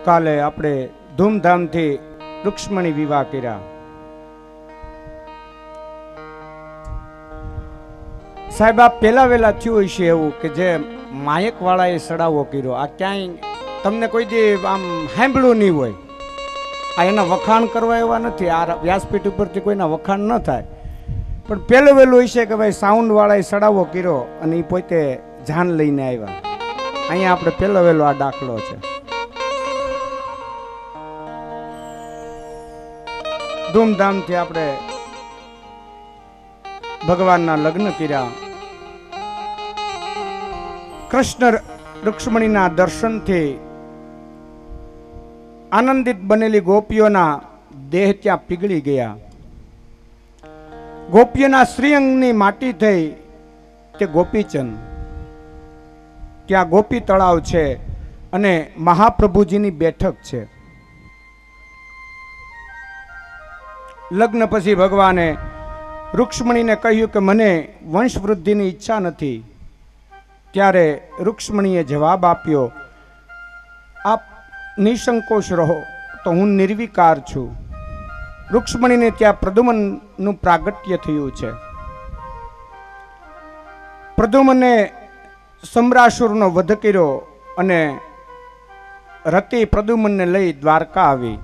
કાલે આપણે ધૂમધામથી રૂક્ષ્મણી વિવાહ કર્યા. સાહેબ આ પેલા વેલા થયું હશે એવું કે જે માયક વાળાએ સડાવો કર્યો. આ ક્યાંય તમને કોઈ દી આમ સાંભળ્યું નહીં હોય. આ એના વખાણ કરવા એવા નથી. આ વ્યાસપીઠ ઉપરથી કોઈના વખાણ ન થાય, પણ પેલું વહેલું હશે કે ભાઈ સાઉન્ડ વાળાએ સડાવો કર્યો અને એ પોતે જાન લઈને આવ્યા. અહીંયા આપણે પેલો વહેલો આ દાખલો છે. ધૂમધામથી આપણે ભગવાનના લગ્ન કર્યા. કૃષ્ણ રૂક્ષ્મણીના દર્શનથી આનંદિત બનેલી ગોપીઓના દેહ ત્યાં પીગળી ગયા. ગોપીઓના શ્રીઅંગની માટી થઈ તે ગોપીચંદ. ત્યાં ગોપી તળાવ છે અને મહાપ્રભુજીની બેઠક છે. લગ્ન પછી ભગવાને રૂક્ષ્મણીને કહ્યું કે મને વંશવૃદ્ધિની ઈચ્છા નથી. ત્યારે રૂક્ષ્મણીએ જવાબ આપ્યો, આપ નિસંકોચ રહો, તો હું નિર્વિકાર છું. રૂક્ષ્મણીને ત્યાં પ્રદ્યુમ્નનું પ્રાગટ્ય થયું છે. પ્રદ્યુમ્ને સમ્રાસુરનો વધ કર્યો અને રતિ પ્રદ્યુમ્નને લઈ દ્વારકા આવી.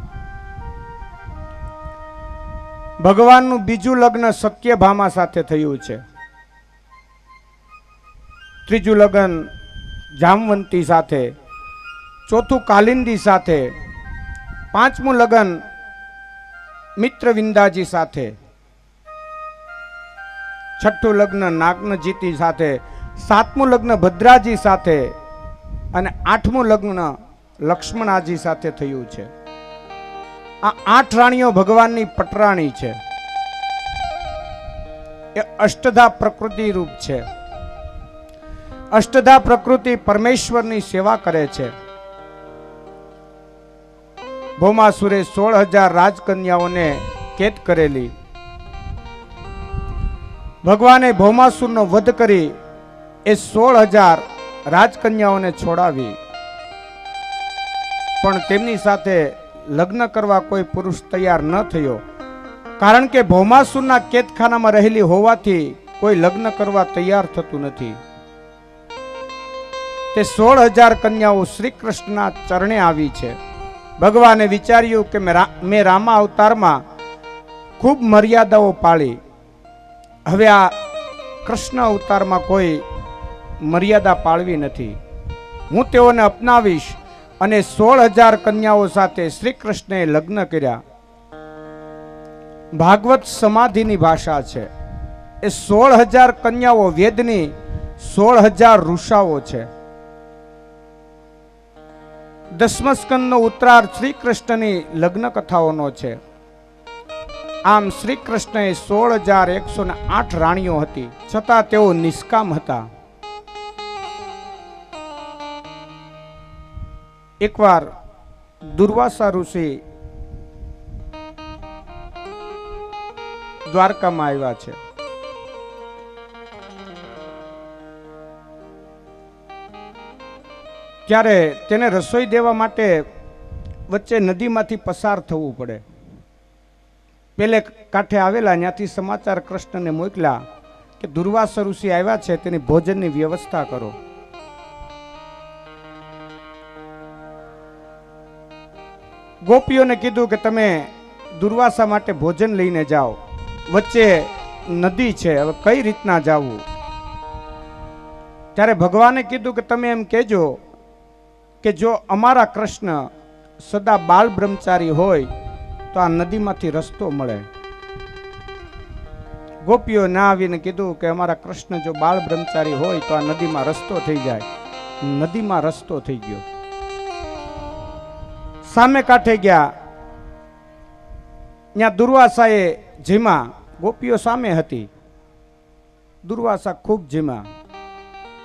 ભગવાનનું બીજું લગ્ન સત્યભામા સાથે થયું છે. ત્રીજું લગ્ન જામવંતી સાથે, ચોથું કાલિંદી સાથે, પાંચમું લગ્ન મિત્રવિંદાજી સાથે, છઠ્ઠું લગ્ન નાગનજીતી સાથે, સાતમું લગ્ન ભદ્રાજી સાથે અને આઠમું લગ્ન લક્ષ્મણાજી સાથે થયું છે. આ 8 રાણીઓ ભગવાનની પટરાણી છે. એ અષ્ટધા પ્રકૃતિ રૂપ છે. અષ્ટધા પ્રકૃતિ પરમેશ્વરની સેવા કરે છે. ભૌમાસુરે 16,000 રાજકન્યાઓને કેદ કરેલી. ભગવાને ભૌમાસુરનો વધ કરી એ 16,000 રાજકન્યાઓને છોડાવી, પણ તેમની સાથે લગ્ન કરવા કોઈ પુરુષ તૈયાર ન થયો. કારણ કે ભૌમાસુરના કેદખાનામાં રહેલી હોવાથી કોઈ લગ્ન કરવા તૈયાર થતું નથી. તે 16,000 કન્યાઓ શ્રી કૃષ્ણના ચરણે આવી છે. ભગવાને વિચાર્યું કે મેં રામા અવતારમાં ખૂબ મર્યાદાઓ પાળી, હવે આ કૃષ્ણ અવતારમાં કોઈ મર્યાદા પાળવી નથી. હું તેઓને અપનાવીશ અને 16,000 કન્યાઓ સાથે શ્રી કૃષ્ણએ લગ્ન કર્યા. ભાગવત સમાધિની ભાષા છે. એ 16,000 કન્યાઓ વેદની 16,000 ઋષાઓ છે. 10મા સ્કંદનો ઉત્તરાર્ધ શ્રી કૃષ્ણની લગ્ન કથાઓનો છે. આમ શ્રી કૃષ્ણએ 16,108 રાણીઓ હતી, છતાં તેઓ નિષ્કામ હતા. એકવાર દુર્વાસા ઋષિ દ્વારકામાં આવ્યા છે. ત્યારે તેને રસોઈ દેવા માટે વચ્ચે નદીમાંથી પસાર થવું પડે. પેલે કાંઠે આવેલા ત્યાંથી સમાચાર કૃષ્ણને મોકલ્યા કે દુર્વાસા ઋષિ આવ્યા છે, તેની ભોજનની વ્યવસ્થા કરો. ગોપીઓને કીધું કે તમે દુર્વાસા માટે ભોજન લઈને જાઓ. વચ્ચે નદી છે, હવે કઈ રીતના જાવું? ત્યારે ભગવાને કીધું કે તમે એમ કહેજો કે જો અમારા કૃષ્ણ સદા બાળ બ્રહ્મચારી હોય તો આ નદીમાંથી રસ્તો મળે. ગોપીઓ ના આવીને કીધું કે અમારા કૃષ્ણ જો બાળ બ્રહ્મચારી હોય તો આ નદીમાં રસ્તો થઈ જાય. નદીમાં રસ્તો થઈ ગયો. સામે કાંઠે ગયા, ત્યાં દુર્વાસાએ જીમા. ગોપીઓ સામે હતી, દુર્વાસા ખૂબ જીમા.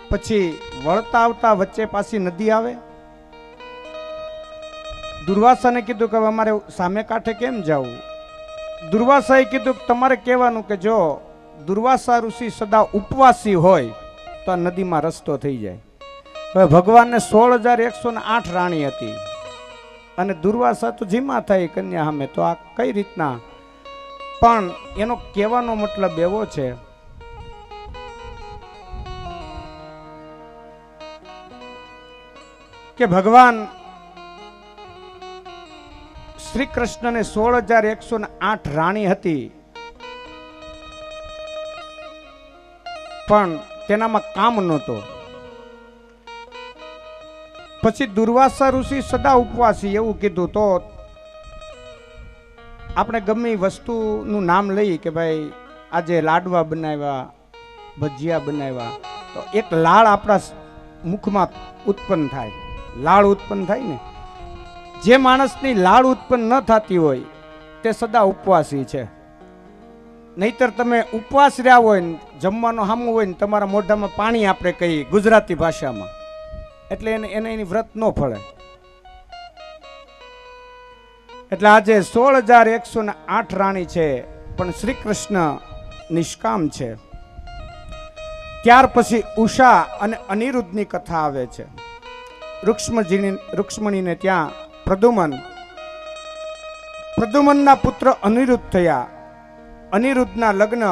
પછી વળતા આવતા વચ્ચે પાછી નદી આવે. દુર્વાસાને કીધું કે અમારે સામે કાંઠે કેમ જવું? દુર્વાસાએ કીધું કે તમારે કહેવાનું કે જો દુર્વાસા ઋષિ સદા ઉપવાસી હોય તો આ નદીમાં રસ્તો થઈ જાય. હવે ભગવાનને 16,108 રાણી હતી. અને દુર્વાસા તો જીમા થાય કન્યા સામે, તો આ કઈ રીતના? પણ એનો કહેવાનો મતલબ એવો છે કે ભગવાન શ્રી કૃષ્ણને 16,108 રાણી હતી, પણ તેનામાં કામ નહોતો. પછી દુર્વાસા ઋષિ સદા ઉપવાસી એવું કીધું. તો આપણે ગમે વસ્તુનું નામ લઈએ કે ભાઈ આજે લાડવા બનાવ્યા, ભજીયા બનાવ્યા, તો એક લાળ આપણા મુખમાં ઉત્પન્ન થાય, લાળ ઉત્પન્ન થાય ને. જે માણસની લાળ ઉત્પન્ન ન થતી હોય તે સદા ઉપવાસી છે. નહીતર તમે ઉપવાસ રહ્યા હોય ને જમવાનો સામું હોય ને તમારા મોઢામાં પાણી આપણે કહીએ ગુજરાતી ભાષામાં, એટલે એને એની વ્રત ન ફળે. એટલે આજે 16,108 રાણી છે, પણ શ્રી કૃષ્ણ નિષ્કામ છે. ત્યાર પછી ઉષા અને અનિરુદ્ધની કથા આવે છે. રૂક્ષ્મણીને ત્યાં પ્રદ્યુમનના પુત્ર અનિરુદ્ધ થયા. અનિરુદ્ધના લગ્ન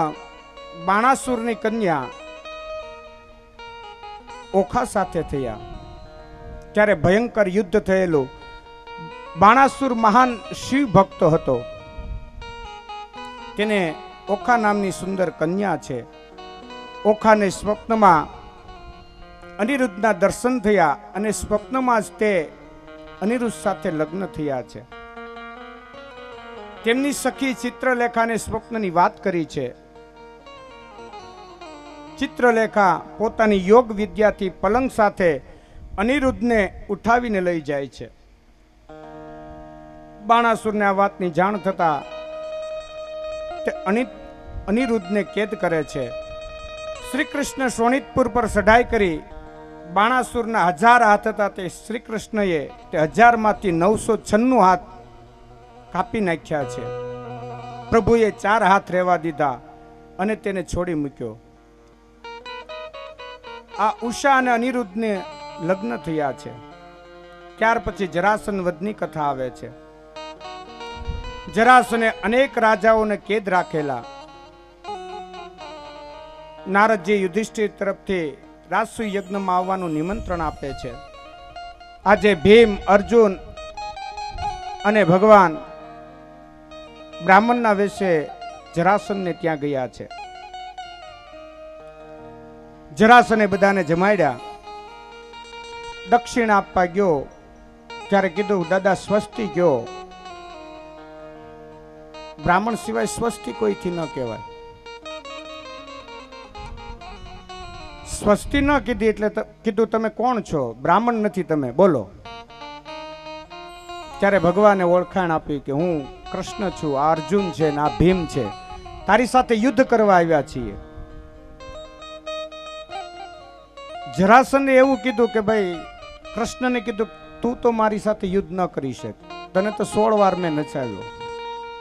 બાણાસુરની કન્યા ઓખા સાથે થયા. ત્યારે ભયંકર યુદ્ધ થયેલું. બાણાસુર મહાન શિવ ભક્ત હતો. તેને ઓખા નામની સુંદર કન્યા છે. ઓખાને સ્વપ્નમાં અનિરુદ્ધના દર્શન થયા અને સ્વપ્નમાં જ તે અનિરુદ્ધ સાથે લગ્ન થયા છે. તેમની સખી ચિત્રલેખાને સ્વપ્નની વાત કરી છે. ચિત્રલેખા પોતાની યોગ વિદ્યાથી પલંગ સાથે અનિરુદ્ધને ઉઠાવીને લઈ જાય છે. બાણાસુરને આ વાતની જાણ થતા તે અનિરુદ્ધને કેદ કરે છે. શ્રી કૃષ્ણ શોણિતપુર પર ચઢાઈ કરી બાણાસુરના 1000 હાથ હતા, તે શ્રી કૃષ્ણએ તે 1000માંથી 996 હાથ કાપી નાખ્યા છે. પ્રભુએ 4 હાથ રહેવા દીધા અને તેને છોડી મૂક્યો. આ ઉષા અને અનિરુદ્ધને લગ્ન થયા છે. ત્યાર પછી જરાસન વધની કથા આવે છે. જરાસને અનેક રાજાઓને કેદ રાખેલા. નારદજી યુધિષ્ઠિર તરફથી રાજસુ યજ્ઞમાં આવવાનું નિમંત્રણ આપે છે. આજે ભીમ, અર્જુન અને ભગવાન બ્રાહ્મણના વેશે જરાસનને ત્યાં ગયા છે. જરાસને બધાને જમાડ્યા. દક્ષિણા આપવા ગયો ત્યારે કીધું, દાદા સ્વસ્તિ ગયો. બ્રાહ્મણ સિવાય સ્વસ્તિ કોઈથી ન કહેવાય. સ્વસ્તિ ન કીધી એટલે કીધું તમે કોણ છો? બ્રાહ્મણ નથી તમે, બોલો. ત્યારે ભગવાને ઓળખાણ આપી કે હું કૃષ્ણ છું, આ અર્જુન છે ને આ ભીમ છે, તારી સાથે યુદ્ધ કરવા આવ્યા છીએ. જરાસને એવું કીધું કે ભાઈ કૃષ્ણને કીધું તું તો મારી સાથે યુદ્ધ ન કરી શકે, તને તો 16 વાર મેં નચાવ્યો,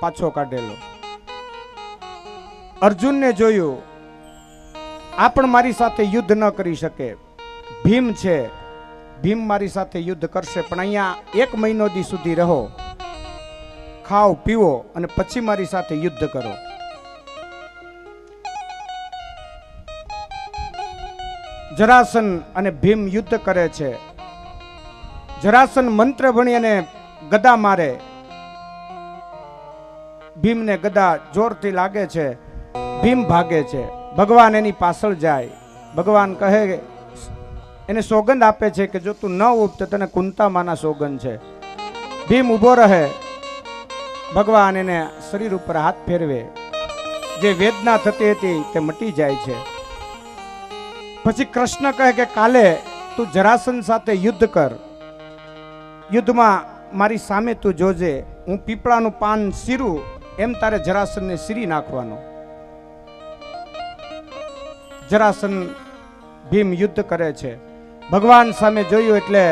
પાછો કાઢેલો. અર્જુનને જોયું, આ પણ મારી સાથે યુદ્ધ ન કરી શકે. ભીમ છે, ભીમ મારી સાથે યુદ્ધ કરશે, પણ અહીંયા 1 મહિનો દી સુધી રહો, ખાઓ પીવો અને પછી મારી સાથે યુદ્ધ કરો. જરાસન અને ભીમ યુદ્ધ કરે છે. જરાસન મંત્ર ભણી અને ગદા મારે. ભીમને ગદા જોરથી લાગે છે. ભીમ ભાગે છે. ભગવાન એની પાછળ જાય. ભગવાન કહે, એને સોગંદ આપે છે કે જો તું ન ઉઠ તો તને કુંતામાના સોગંદ છે. ભીમ ઊભો રહે. ભગવાન એને શરીર ઉપર હાથ ફેરવે. જે વેદના થતી હતી તે મટી જાય છે. પછી કૃષ્ણ કહે કે કાલે તું જરાસન સાથે યુદ્ધ કર. યુદ્ધમાં મારી સામે તું જોજે, હું પીપળાનું પાન સીરું એમ તારે જરાસનને સીરી નાખવાનો. જરાસન ભીમ યુદ્ધ કરે છે. ભગવાન સામે જોયું એટલે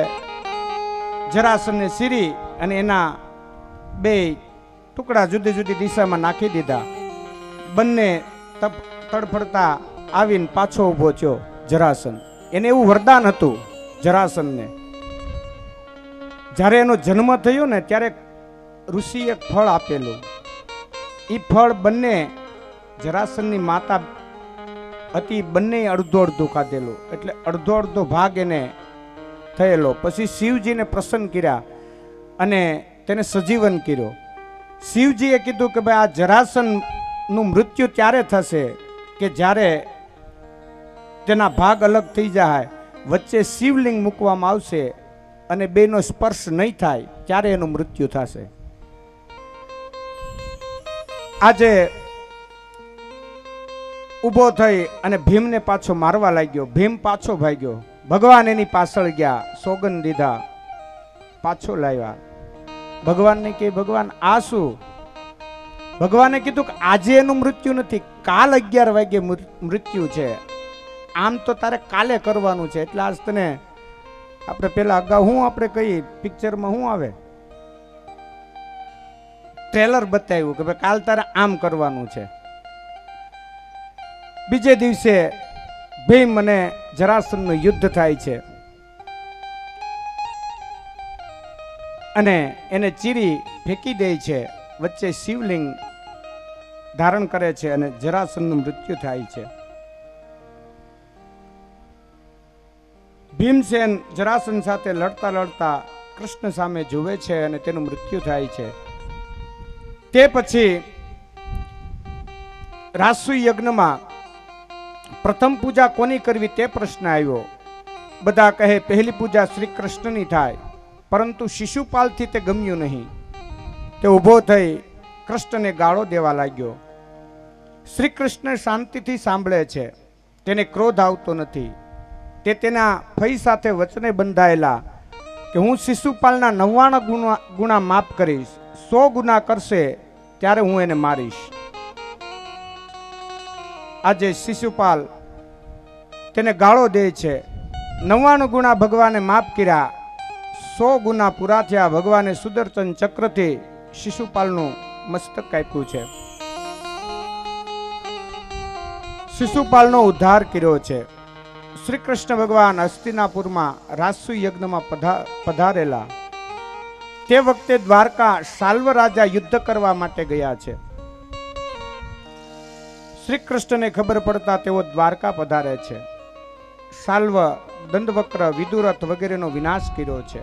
જરાસનને સીરી અને એના 2 ટુકડા જુદી જુદી દિશામાં નાખી દીધા. બંને તડફડતા આવીને પાછો ઊભો થયો. જરાસન, એને એવું વરદાન હતું જરાસનને જ્યારે એનો જન્મ થયો ને ત્યારે ઋષિ એક ફળ આપેલું. એ ફળ બંને જરાસંધની માતા હતી, બંને અડધો અડધો ખાધેલું, એટલે અડધો અડધો ભાગ એને થયેલો. પછી શિવજીને પ્રસન્ન કર્યા અને તેને સજીવન કર્યો. શિવજીએ કીધું કે ભાઈ આ જરાસંધનું મૃત્યુ ત્યારે થશે કે જ્યારે તેના ભાગ અલગ થઈ જાય, વચ્ચે શિવલિંગ મૂકવામાં આવશે અને બેનો સ્પર્શ નહીં થાય ત્યારે એનું મૃત્યુ થશે. આજે ઊભો થઈ અને ભીમને પાછો મારવા લાગ્યો. ભીમ પાછો ભાગ્યો. ભગવાન એની પાછળ ગયા, સોગંદ દીધા, પાછો લાવ્યા. ભગવાનને કહે ભગવાન આ શું? ભગવાને કીધું કે આજે એનું મૃત્યુ નથી, કાલ 11 વાગે મૃત્યુ છે. આમ તો તારે કાલે કરવાનું છે. એટલે આજ તને આપણે પેલા અગાઉ હું આપણે કહીએ પિક્ચરમાં શું આવે, ટ્રેલર બતાવ્યું કે ભાઈ કાલ તારે આમ કરવાનું છે. બીજે દિવસે ભીમ અને જરાસંધનું યુદ્ધ થાય છે અને એને ચીરી ફેંકી દે છે. વચ્ચે શિવલિંગ ધારણ કરે છે અને જરાસંધનું મૃત્યુ થાય છે. ભીમસેન જરાસંધ સાથે લડતા લડતા કૃષ્ણ સામે જુએ છે અને તેનું મૃત્યુ થાય છે. તે પછી રાસુ યજ્ઞમાં પ્રથમ પૂજા કોની કરવી તે પ્રશ્ન આવ્યો. બધા કહે પહેલી પૂજા શ્રી કૃષ્ણની થાય, પરંતુ શિશુપાલથી તે ગમ્યું નહીં. તે ઊભો થઈ કૃષ્ણને ગાળો દેવા લાગ્યો. શ્રી કૃષ્ણ શાંતિથી સાંભળે છે, તેને ક્રોધ આવતો નથી. તે તેના ફઈ સાથે વચને બંધાયેલા કે હું શિશુપાલના 99 ગુણા માફ કરીશ, 100 ગુના કરશે ત્યારે હું એને મારીશ. આજે શિશુપાલ તેને ગાળો દે છે. 99 ગુણા ભગવાને માફ કર્યા, 100 ગુના પૂરા થયા. ભગવાને સુદર્શન ચક્રથી શિશુપાલનું મસ્તક કાપ્યું છે. શિશુપાલનો ઉદ્ધાર કર્યો છે. શ્રી કૃષ્ણ ભગવાન હસ્તિનાપુરમાં રાસુ યજ્ઞમાં પધારેલા. તે વખતે દ્વારકા શાલ્વ રાજા યુદ્ધ કરવા માટે ગયા છે. શ્રી કૃષ્ણને ખબર પડતા તેઓ દ્વારકા પધારે છે. શાલ્વ, દંડવક્ર, વિદુરથ વગેરેનો વિનાશ કર્યો છે.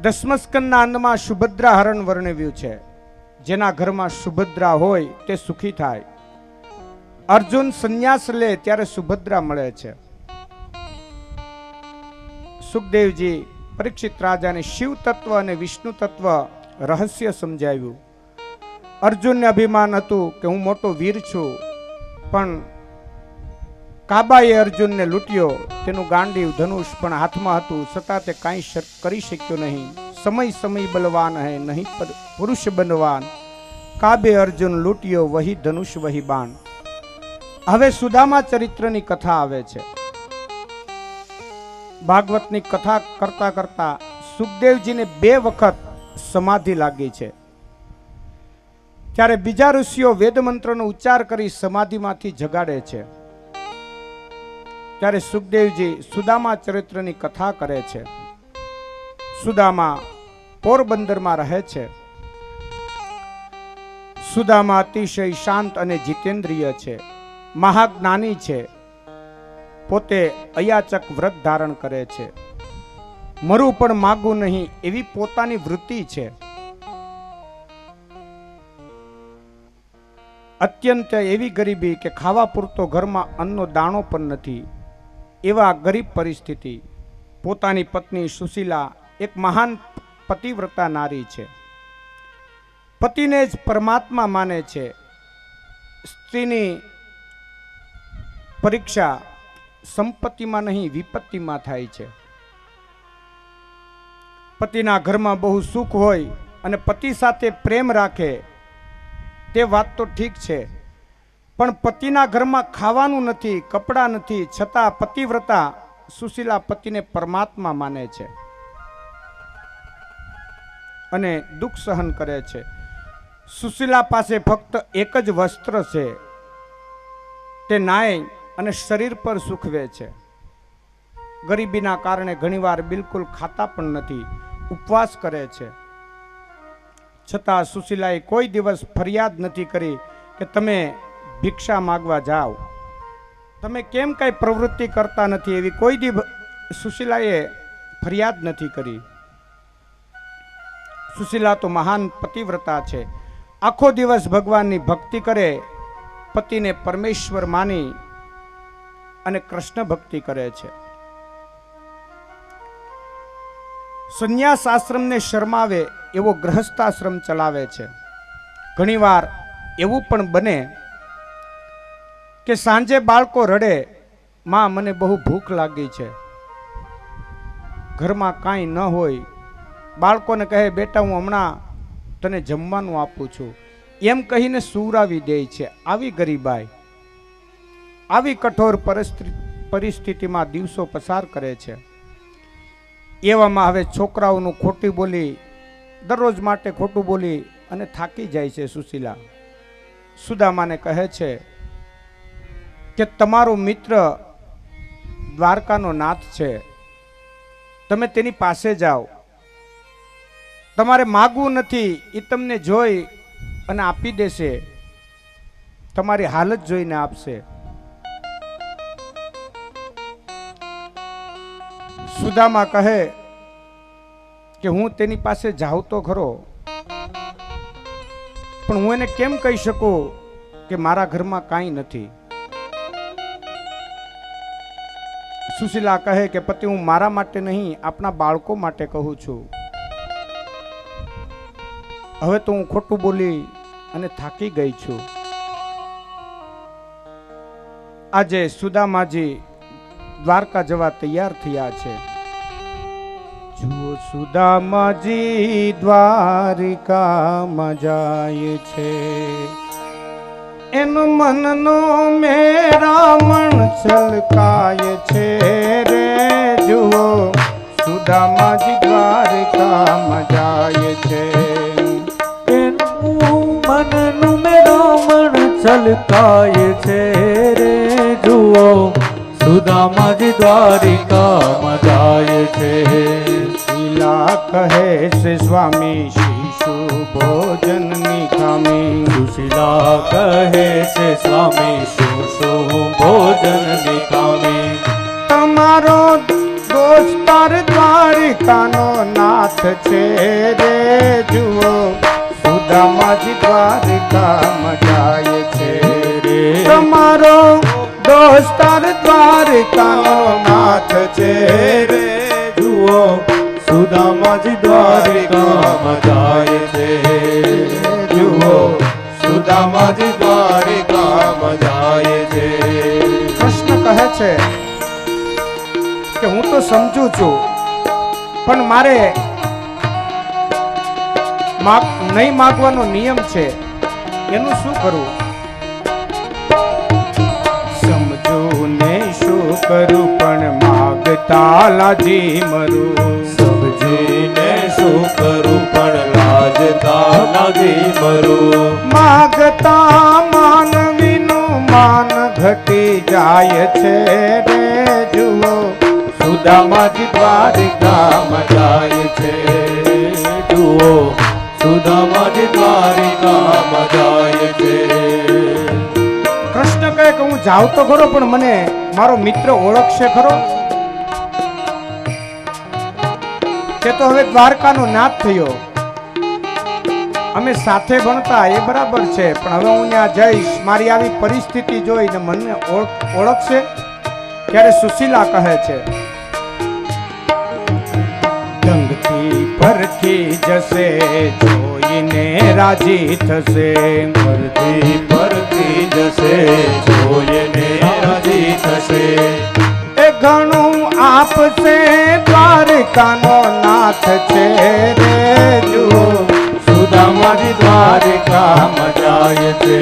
દશમસ્કંદના અંદમાં સુભદ્રા હરણ વર્ણવ્યું છે. જેના ઘરમાં સુભદ્રા હોય તે સુખી થાય. અર્જુન સંન્યાસ લે ત્યારે સુભદ્રા મળે છે. સુખદેવજી પરીક્ષિત રાજાને શિવ તત્વ અને વિષ્ણુ તત્વ રહસ્ય સમજાવ્યું. અર્જુનને અભિમાન હતું કે હું મોટો વીર છું, પણ કાબાએ અર્જુનને લૂંટ્યો. તેનું ગાંડીવ ધનુષ પણ હાથમાં હતું, છતાં તે કાંઈ કરી શક્યો નહીં. સમય સમય બલવાન હૈ નહીં પુરુષ બનવાન, કાબે અર્જુન લૂંટ્યો વહી ધનુષ વહી બાણ. હવે સુદામા ચરિત્રની કથા આવે છે. ભાગવતની કથા કરતા કરતા સુખદેવજીને 2 વખત સમાધિ લાગી છે. ત્યારે બીજા ઋષિઓ વેદ મંત્રનો ઉચ્ચાર કરી સમાધિમાંથી જગાડે છે. ત્યારે સુખદેવજી સુદામા ચરિત્રની કથા કરે છે. સુદામા પોરબંદરમાં રહે છે. સુદામા અતિશય શાંત અને જીતેન્દ્રિય છે. મહાજ્ઞાની છે. પોતે અયાચક વ્રત ધારણ કરે છે. મરું પણ માગું નહીં એવી પોતાની વૃત્તિ છે. અત્યંત એવી ગરીબી કે ખાવા પૂરતો ઘરમાં અન્નનો દાણો પણ નથી. એવા ગરીબ પરિસ્થિતિ. પોતાની પત્ની સુશીલા એક મહાન પતિવ્રતા નારી છે. પતિને જ પરમાત્મા માને છે. સ્ત્રીની પરીક્ષા સંપત્તિમાં નહીં વિપત્તિમાં થાય છે. પતિના ઘરમાં બહુ સુખ હોય અને પતિ સાથે પ્રેમ રાખે તે વાત તો ઠીક છે, પણ પતિના ઘરમાં ખાવાનું નથી, કપડાં નથી, છતાં પતિવ્રતા સુશીલા પતિને પરમાત્મા માને છે અને દુઃખ સહન કરે છે. સુશીલા પાસે ફક્ત એક જ વસ્ત્ર છે. તે નાય અને શરીર પર સૂકવે છે. ગરીબીના કારણે ઘણીવાર બિલકુલ ખાતા પણ નથી, ઉપવાસ કરે છે. છતાં સુશીલાએ કોઈ દિવસ ફરિયાદ નથી કરી કે તમે ભિક્ષા માગવા જાઓ, તમે કેમ કઈ પ્રવૃત્તિ કરતા નથી, એવી કોઈ દી સુશીલાએ ફરિયાદ નથી કરી. સુશીલા તો મહાન પતિવ્રતા છે. આખો દિવસ ભગવાનની ભક્તિ કરે, પતિને પરમેશ્વર માની અને કૃષ્ણ ભક્તિ કરે છે. સંન્યાસ આશ્રમને શરમાવે એવો ગૃહસ્થાશ્રમ ચલાવે છે. ઘણીવાર એવું પણ બને કે સાંજે બાળકો રડે, માં મને બહુ ભૂખ લાગી છે, ઘરમાં કાંઈ ન હોય, બાળકોને કહે બેટા હું હમણાં તને જમવાનું આપું છું, એમ કહીને સુવરાવી દે છે. આવી ગરીબાઈ, આવી કઠોર પરિસ્થિતિમાં દિવસો પસાર કરે છે. એવામાં હવે છોકરાઓનું ખોટી બોલી, દરરોજ માટે ખોટું બોલી અને થાકી જાય છે. સુશીલા સુદામાને કહે છે કે તમારો મિત્ર દ્વારકાનો નાથ છે, તમે તેની પાસે જાઓ, તમારે માગવું નથી, એ તમને જોઈ અને આપી દેશે, તમારી હાલત જોઈને આપશે. સુદામા કહે કે હું તેની પાસે જાઉં તો ખરો, પણ હું એને કેમ કહી શકું કે મારા ઘરમાં કાંઈ નથી. સુશીલા કહે કે પતિ હું મારા માટે નહીં, આપણા બાળકો માટે કહું છું. હવે તો હું ખોટું બોલી અને થાકી ગઈ છું. આજે સુદામાજી દ્વારકા જવા તૈયાર થયા છે. જુઓ સુદામાજી દ્વારિકામાં જાય છે, એનો મનનો મેરામણ છલકાય છે રે. જુઓ સુદામાજી દ્વારિકામાં જાય છે, મનનું મેરામણ છલકાય છે રે. જુઓ સુદામાજી દ્વારિકામાં જાય છે. શીલા કહે છે સ્વામી શિશુ ભોજનની ખામી. સુશીલા કહે છે સ્વામી શું શું ભોજનની ખામી. તમારો દોસ્તાર દ્વારિકાનો નાથ છે રે. જુઓ સુદામાજી દ્વારિકામાં જાય છે રે. તમારો દોસ્તાર દ્વારિકાનો નાથ છે રે. જુઓ સુદામાજી દ્વારિકામાં જાય છે. જુઓ સુદામાજી દ્વારિકામાં જાય છે. કૃષ્ણ કહે છે કે હું તો સમજુ છું, પણ મારે નહીં માગવાનો નિયમ છે, એનું શું કરવું? સમજુ ને શું કરું પણ માગતા લાજી મરું. સમજીને શું કરું પણ લાજતા લાગી મરું. માગતા માનવીનું માન ઘટી જાય છે રે. જુઓ સુદામાજી દ્વારિકામાં જાય છે. જુઓ સુદામાજી દ્વારિકામાં જાય છે. કૃષ્ણ કહે કે હું જાઉં તો ખરો, પણ મને મારો મિત્ર ઓળખશે ખરો? તે તો હવે દ્વારકાનો નાથ થયો, અમે સાથે ભણતા એ બરાબર છે, પણ હવે હું ત્યાં જઈશ, મારી આવી પરિસ્થિતિ જોઈને મને ઓળખશે? ત્યારે સુશીલા કહે છે ડંગથી પરખી જશે, જોઈને રાજી થશે. પરથી પરથી જશે, જોઈને રાજી થશે. એ ઘણું આપશે, દ્વારકાનો નાથ છે રે. જુઓ સુદામાજી દ્વારિકામાં જાય છે.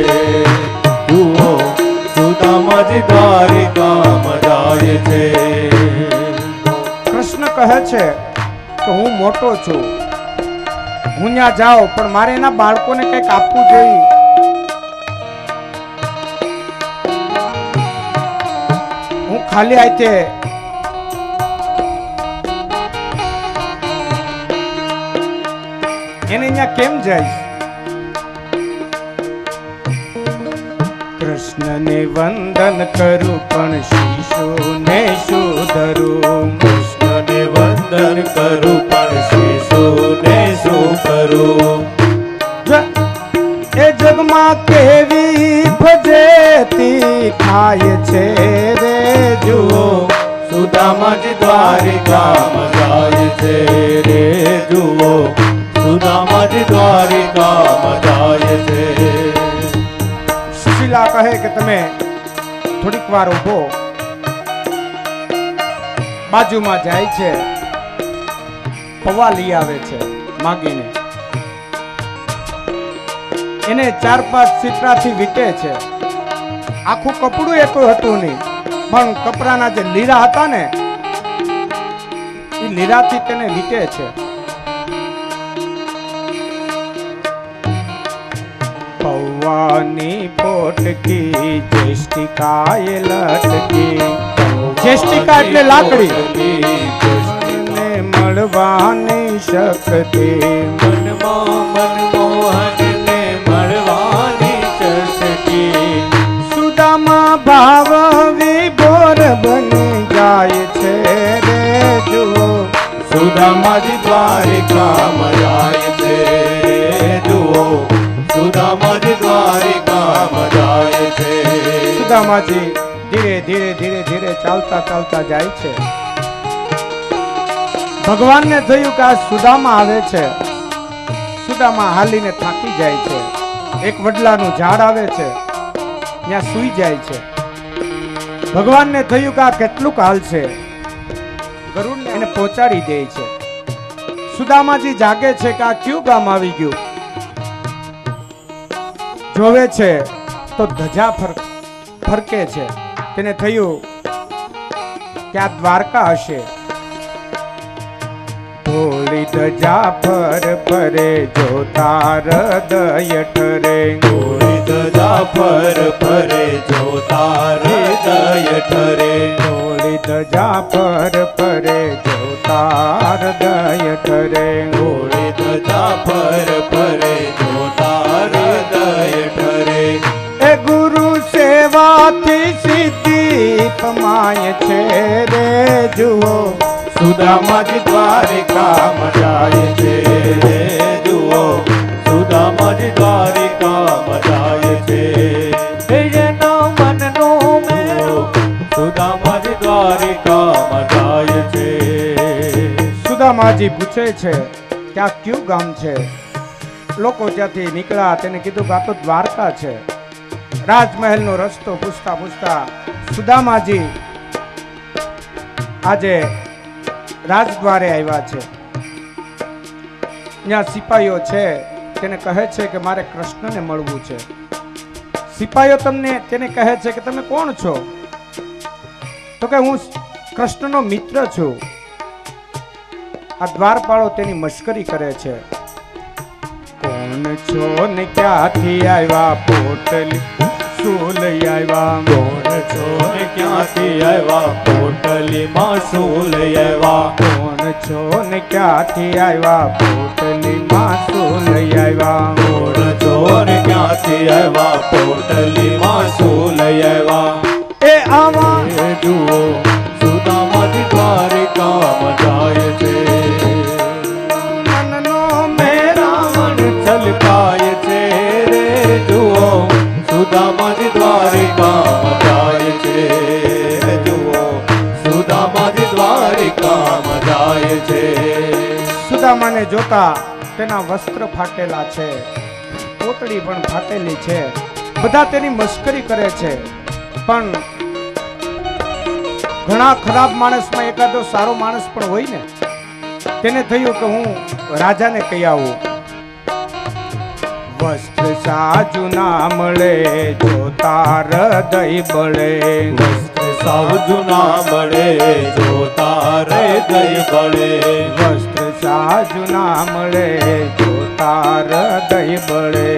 જુઓ સુદામાજી દ્વારિકામાં જાય છે. કૃષ્ણ કહે છે કે હું મોટો છું, હું ત્યાં જાઉં, પણ મારે એના બાળકોને કંઈક આપવું જોઈએ. હું ખાલી આતે અહીંયા કેમ જઈશ? કૃષ્ણને વંદન કરું પણ શિશુને શું ધરું? કૃષ્ણને વંદન કરું પણ શિશુને શું કરું? એ જગમાં કેવી ફજેતી ખાય છે રે જુઓ. સુદામાજી દ્વારિકામાં જાય છે રે જુઓ. સુદામાજી દ્વારિકામાં જાય છે. સુશીલા કહે કે તમે થોડીક વાર ઊભો. બાજુમાં જાય છે, પૌવા લઈ આવે છે માગીને. એને 4-5 સીતરાથી વીટે છે. આખું કપડું એટલું હતું નહીં, પણ કપડાના જે લીરા હતા ને એ લીરાથી તેને વીટે છે. પૌવાની પોટકી જેષ્ટિકાએ લટકી. જેષ્ટિકા એટલે લાકડી. ને મળવાની શક્તિ. મનમાં મનમોહનને મળવાની ચસકી. સુદામા ભાવ વિભોર બની જાય છે રે જુઓ. સુદામાજી દ્વારિકામાં જાય છે જુઓ. સુદામાજી દ્વારિકામાં જાય છે. સુદામાજી ધીરે ધીરે ધીરે ધીરે ચાલતા ચાલતા જાય છે. ભગવાનને થયું કે આ સુદામા આવે છે. સુદામા હાલીને થાકી જાય છે. એક વડલાનું ઝાડ આવે છે, ત્યાં સૂઈ જાય છે. ભગવાનને થયું કે આ કેટલું હાલ છે. ગરુડને એને પહોંચાડી દે છે. સુદામાજી જાગે છે કે આ કયું ગામ આવી ગયું. જોવે છે તો ધજા ફરકે છે. તેને થયું કે આ દ્વારકા હશે. ધોળી ધજા ફરે જોતા હૃદય ઠરે. ધોળી ધજા ફરે જોતા હૃદય ઠરે. ધોળી ધજા ફરે જોતા હૃદય ઠરે. ધોળી ધજા ફરે જોતા હૃદય ઠરે. એ ગુરુ સેવાથી સિદ્ધિ પમાય છે રે જુઓ. સુદામાજી દ્વારિકામાં જાય છે રે જુઓ. સુદામાજી દ્વારિકામાં જાય છે. એના મનનો મેળો સુદામાજી દ્વારિકામાં જાય છે. સુદામાજી પૂછે છે કે આ કયું ગામ છે. લોકો ત્યાંથી નીકળ્યા. તેને કીધું કે આ તો દ્વારકા છે. રાજમહેલનો રસ્તો પૂછતા પૂછતા સુદામાજી આજે રાજદ્વારે આવ્યા છે. ત્યાં સિપાહીઓ છે. તેને કહે છે કે મારે કૃષ્ણને મળવું છે. સિપાહીઓ તેને કહે છે કે તમે કોણ છો? તો કે હું કૃષ્ણનો મિત્ર છું. આ દ્વારપાળો તેની મશ્કરી કરે છે. કોણ છો ને ક્યાંથી આવ્યા? પોટલી શું લઈ આવ્યા? કોણ છો ને ક્યાંથી આવ્યા? પોટલીમાં શું લઈ આવ્યા? કોણ છો ને ક્યાંથી આવ્યા? પોટલીમાં શું લઈ આવ્યા? કોણ છો ને ક્યાંથી આવ્યા? પોટલીમાં શું લઈ આવ્યા? એ આવા એ જુઓ સુદામાજી દ્વારિકામાં જાય છે. મનનો રાવણ છલકાય છે રે જુઓ. સુદામાજી દ્વારિકામાં જાય છે જુઓ. સુદામાજી દ્વારિકામાં જાય છે. સુદામાને જોતા તેના વસ્ત્ર ફાટેલા છે, પોતળી પણ ફાટેલી છે. બધા તેની મશ્કરી કરે છે. પણ ઘણા ખરાબ માણસમાં એકાદો સારો માણસ પણ હોય ને. તેને થયું કે હું રાજાને કહી આવું. વસ્ત્ર સાજુ ના મળે જોતા હૃદય બળે. વસ્ત્ર સાવજુ ના મળે જોતા હૃદય બળે. વસ્ત્ર સાજુ ના મળે જોતા હૃદય બળે.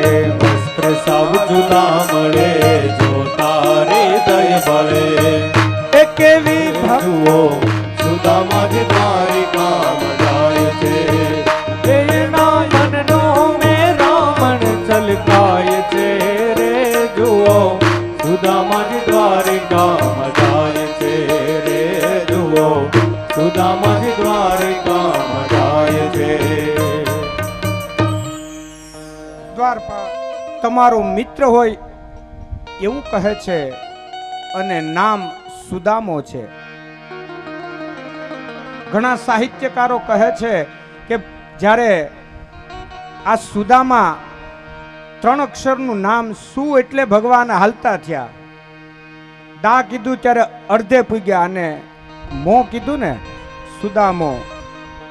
વસ્ત્ર સાવજુ ના મળે જોતા હૃદય બળે. એ કેવી જુઓ સુદામાજી દ્વારિકામાં જાય છે. એના મનનો સુદામાજી દ્વારકામાં જાય છે. દ્વારપાળ તમારો મિત્ર હોય એવું કહે છે અને નામ સુદામો છે. ઘણા સાહિત્યકારો કહે છે કે જ્યારે આ સુદામા 3 અક્ષરનું નામ સુ એટલે ભગવાન હાલતા થયા. દા કીધું ત્યારે અર્ધે પૂગ્યા અને મો કીધું ને સુદામો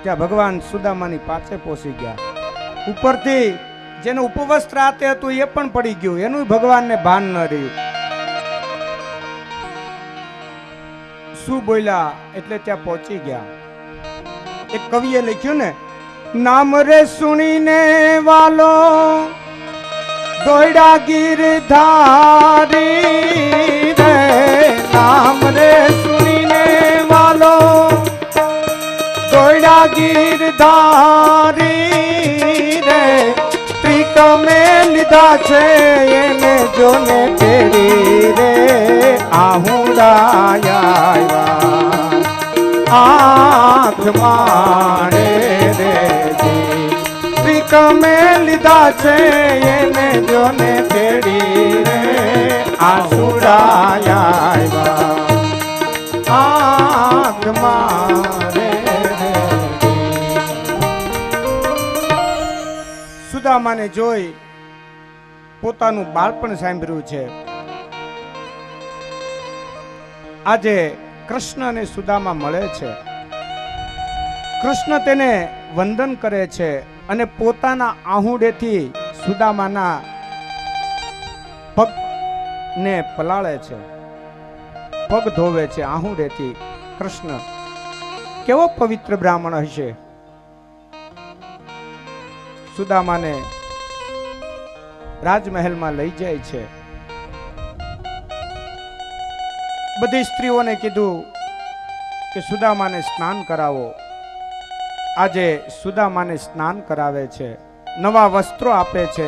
ત્યાં ભગવાન સુદામાની પાસે પહોંચી ગયા. ઉપરથી જેને ઉપવસ્ત્ર આતે હતું એ પણ પડી ગયું, એનું ભગવાનને ભાન ન રહ્યું. શું બોલ્યા એટલે ત્યાં પહોંચી ગયા. એક કવિએ લખ્યું ને, નામ રે સુણીને વાલો દોયડા ગીરધારી રે, નામ રે સુણીને વાલો દોયડા ગીરધારી રે, ત્રિકમે લીધા છે એને જોને તેડી રે, આહુડાયા આંખ મારે રે, ત્રિકમે લીધા છે એને જોને તેડી રે, આસુડાયા આંખ મારે રે. સુદામાને જોઈ પોતાનું બાળપણ સાંભળ્યું છે. આજે કૃષ્ણ અને સુદામા મળે છે. કૃષ્ણ તેને વંદન કરે છે અને પોતાના આહુડેથી સુદામાના પગને પલાળે છે, પગ ધોવે છે આહુડેથી. કૃષ્ણ કેવો પવિત્ર બ્રાહ્મણ હશે. સુદામાને રાજમહેલમાં લઈ જાય છે. બધી સ્ત્રીઓને કીધું કે સુદામાને સ્નાન કરાવો. આજે સુદામાને સ્નાન કરાવે છે, નવા વસ્ત્રો આપે છે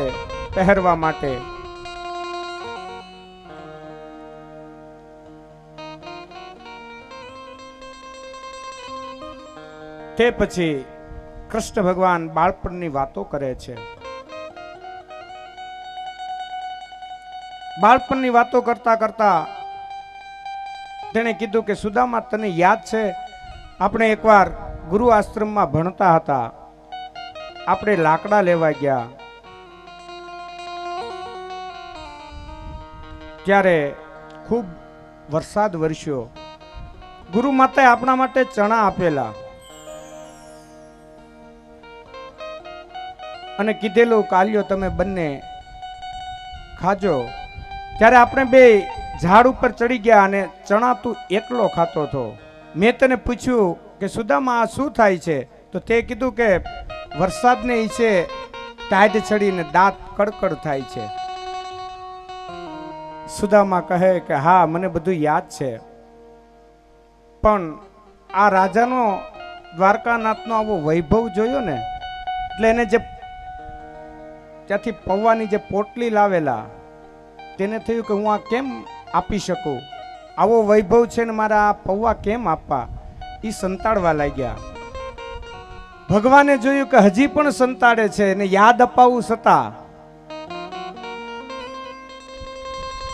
પહેરવા માટે. તે પછી કૃષ્ણ ભગવાન બાળપણની વાતો કરે છે. બાળપણની વાતો કરતા કરતા તેણે કીધું કે સુદામા, તને યાદ છે આપણે એકવાર ગુરુ આશ્રમમાં ભણતા હતા, આપણે લાકડા લેવા ગયા, ત્યારે ખૂબ વરસાદ વરસ્યો. ગુરુ માતાએ આપણા માટે ચણા આપેલા અને કીધેલું કાલ્યો તમે બંને ખાજો. ત્યારે આપણે બે ઝાડ ઉપર ચડી ગયા અને ચણા તું એકલો ખાતો હતો. મેં તને પૂછ્યું કે સુદામા આ શું થાય છે? તો તે કીધું કે વરસાદને ઈચે ટાઢ ચડીને દાંત કડકડ થાય છે. સુદામા કહે કે હા, મને બધું યાદ છે, પણ આ રાજાનો દ્વારકાનાથનો આવો વૈભવ જોયો ને એટલે એને જે ત્યાંથી પૌવાની જે પોટલી લાવેલા તેને થયું કે હું આ કેમ આપી શકું, આવો વૈભવ છે ને મારા આ પૌવા કેમ આપવા. એ સંતાડવા લાગ્યા. ભગવાને જોયું કે હજી પણ સંતાડે છે ને યાદ અપાવું છતાં,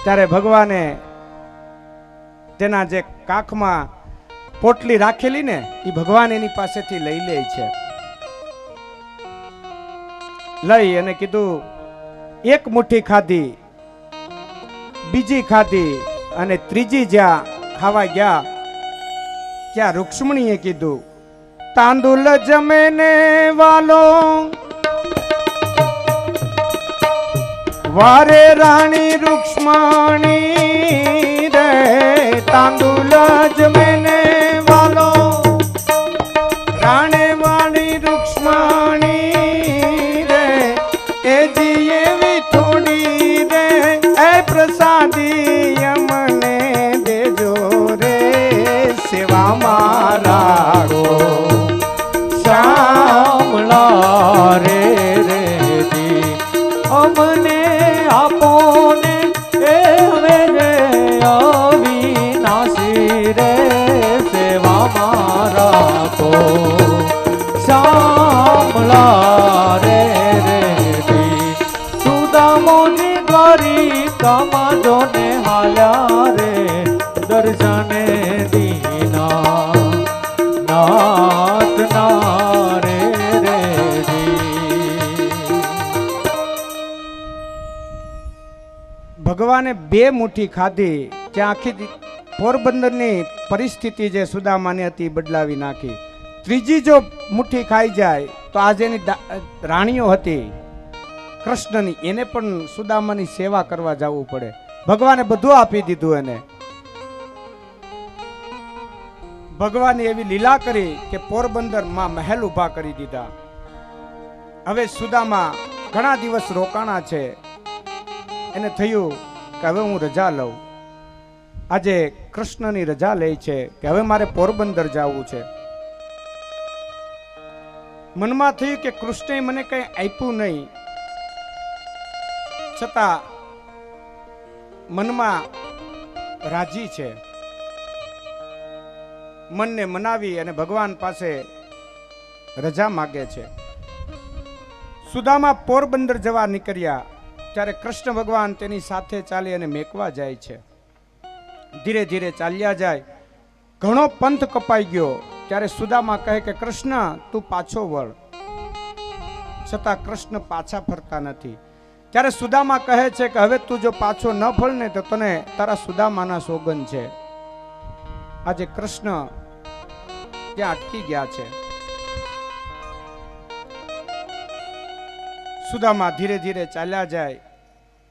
ત્યારે ભગવાને તેના જે કાખમાં પોટલી રાખેલી ને એ ભગવાન એની પાસેથી લઈ લે છે. લઈ અને કીધું એક મુઠ્ઠી ખાધી, બીજી ખાધી અને ત્રીજી જ્યાં ખાવા ગયા ત્યાં રૂક્ષ્મણીએ કીધું, તાંદુલ જમે ને વાલો વારે રાણી રૂક્ષ્મણી રે, તાંદુલ જમે ને વાલો રાણે વાણી રૂક્ષ્મણી રે, એ જી એવી થોડી રે, એ પ્રસાદી અમને દેજો રે, સેવા મારા ગો શામળા રે રે જી અમને આપો ને, એ હવે રે અવિનાશી રે, સેવા મારા ભગવાને 2 મુઠ્ઠી ખાધી ત્યાં આખી પોરબંદરની પરિસ્થિતિ જે સુદામાની હતી એ બદલાવી નાખી. ત્રીજી જો મુઠ્ઠી ખાઈ જાય તો આ જેની રાણીઓ હતી કૃષ્ણની, એને પણ સુદામાની સેવા કરવા જવું પડે. ભગવાને બધું આપી દીધું એને. ભગવાને એવી લીલા કરી કે પોરબંદરમાં મહેલ ઊભા કરી દીધા. હવે સુદામા ઘણા દિવસ રોકાણા છે. એને થયું કે હવે હું રજા લઉં. આજે કૃષ્ણની રજા લે છે કે હવે મારે પોરબંદર જવું છે. મનમાં થયું કે કૃષ્ણએ મને કંઈ આપ્યું નહીં, છતાં મનમાં રાજી છે. મનને મનાવી અને ભગવાન પાસે રજા માગે છે. સુદામા પોરબંદર જવા નીકળ્યા ત્યારે કૃષ્ણ ભગવાન તેની સાથે ચાલી અને મેકવા જાય છે. ધીરે ધીરે ચાલ્યા જાય. ઘણો પંથ કપાઈ ગયો ત્યારે સુદામા કહે કે કૃષ્ણ તું પાછો વળ. છતાં કૃષ્ણ પાછા ફરતા નથી. ત્યારે સુદામા કહે છે કે હવે તું જો પાછો ન ફળ ને તો તને તારા સુદામાના સોગંદ છે. આજે કૃષ્ણ ત્યાં અટકી ગયા છે. સુદામા ધીરે ધીરે ચાલ્યા જાય.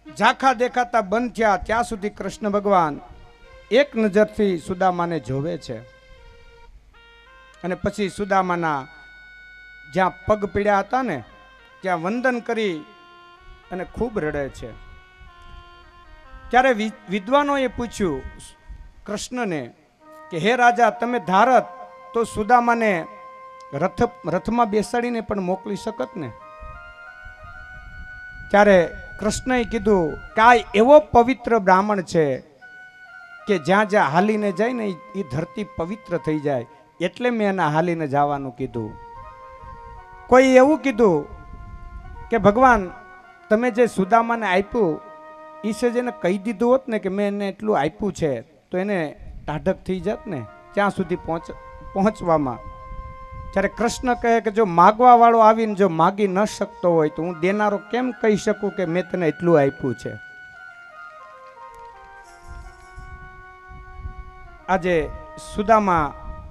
ઝાંખા દેખાતા બંધ થયા ત્યાં સુધી કૃષ્ણ ભગવાન એક નજરથી સુદામાને જોવે છે અને પછી સુદામાના જ્યાં પગ પીડ્યા હતા ને ત્યાં વંદન કરી અને ખૂબ રડે છે. ત્યારે વિદ્વાનોએ પૂછ્યું કૃષ્ણને કે હે રાજા, તમે ધારત તો સુદામાને રથમાં બેસાડીને પણ મોકલી શકત ને. ત્યારે કૃષ્ણએ કીધું કે આ એવો પવિત્ર બ્રાહ્મણ છે કે જ્યાં જ્યાં હાલીને જાય ને એ ધરતી પવિત્ર થઈ જાય, એટલે મેં એને હાલીને જવાનું કીધું. કોઈ એવું કીધું કે ભગવાન તમે જે સુદામાને આપ્યું એ છે જેને કહી દીધું હોત ને કે મેં એને એટલું આપ્યું છે તો એને ટાઢક થઈ જાત ને ત્યાં સુધી પહોંચવામાં. ત્યારે કૃષ્ણ કહે કે જો માગવા વાળો આવીને જો માગી ન શકતો હોય તો હું દેનારો કેમ કહી શકું કે મેં તને એટલું આપ્યું છે. આજે સુદામા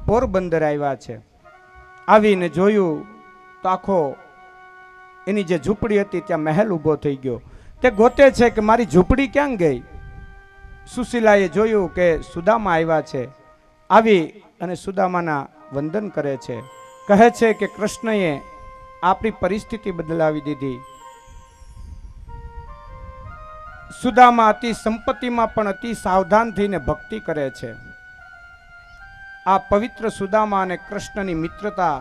પોરબંદર આવ્યા છે. આવીને જોયું તો આખો એની જે ઝૂંપડી હતી ત્યાં મહેલ ઊભો થઈ ગયો. તે ગોતે છે કે મારી ઝૂંપડી ક્યાં ગઈ. સુશીલાએ જોયું કે સુદામા આવ્યા છે. આવી અને સુદામાના વંદન કરે છે. કહે છે કે કૃષ્ણએ આપણી પરિસ્થિતિ બદલાવી દીધી. સુદામા અતિ સંપત્તિમાં પણ અતિ સાવધાન થઈને ભક્તિ કરે છે. આ પવિત્ર સુદામા અને કૃષ્ણની મિત્રતા